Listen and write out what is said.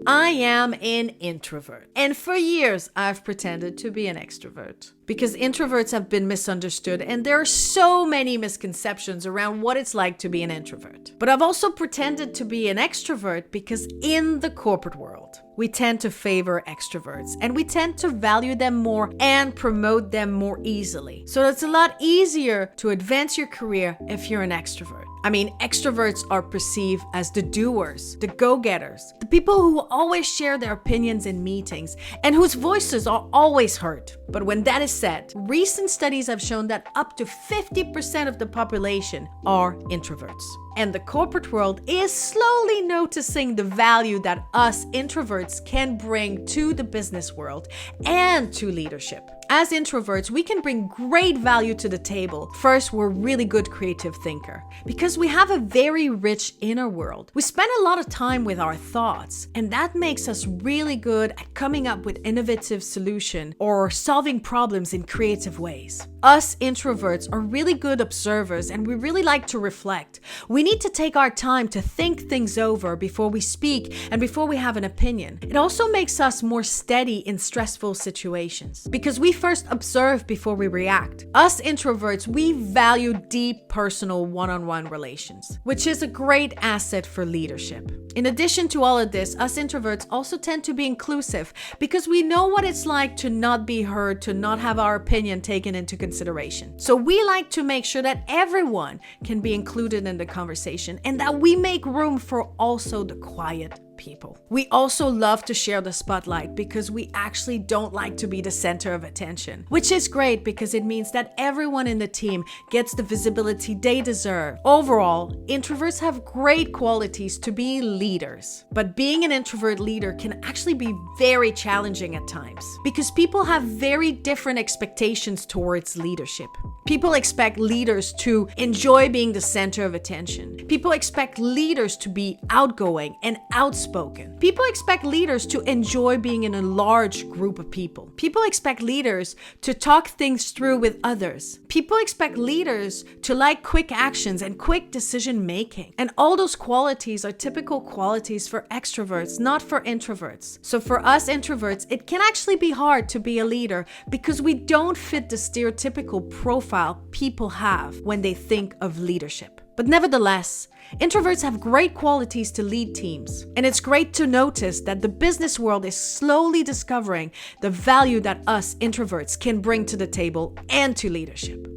I am an introvert, and for years I've pretended to be an extrovert. Because introverts have been misunderstood and there are so many misconceptions around what it's like to be an introvert. But I've also pretended to be an extrovert because in the corporate world, we tend to favor extroverts and we tend to value them more and promote them more easily. So it's a lot easier to advance your career if you're an extrovert. I mean, extroverts are perceived as the doers, the go-getters, the people who always share their opinions in meetings and whose voices are always heard. But when that is said, recent studies have shown that up to 50% of the population are introverts. And the corporate world is slowly noticing the value that us introverts can bring to the business world and to leadership. As introverts, we can bring great value to the table. First, we're really good creative thinker because we have a very rich inner world. We spend a lot of time with our thoughts, and that makes us really good at coming up with innovative solutions or solving problems in creative ways. Us introverts are really good observers and we really like to reflect. We need to take our time to think things over before we speak and before we have an opinion. It also makes us more steady in stressful situations because we first observe before we react. Us introverts, we value deep personal one-on-one relations, which is a great asset for leadership. In addition to all of this, us introverts also tend to be inclusive because we know what it's like to not be heard, to not have our opinion taken into consideration. So we like to make sure that everyone can be included in the conversation and that we make room for also the quiet people. We also love to share the spotlight because we actually don't like to be the center of attention, which is great because it means that everyone in the team gets the visibility they deserve. Overall, introverts have great qualities to be leaders, but being an introvert leader can actually be very challenging at times because people have very different expectations towards leadership. People expect leaders to enjoy being the center of attention. People expect leaders to be outgoing and outspoken. People expect leaders to enjoy being in a large group of people. People expect leaders to talk things through with others. People expect leaders to like quick actions and quick decision making. And all those qualities are typical qualities for extroverts, not for introverts. So for us introverts, it can actually be hard to be a leader because we don't fit the stereotypical profile people have when they think of leadership. But nevertheless, introverts have great qualities to lead teams. And it's great to notice that the business world is slowly discovering the value that us introverts can bring to the table and to leadership.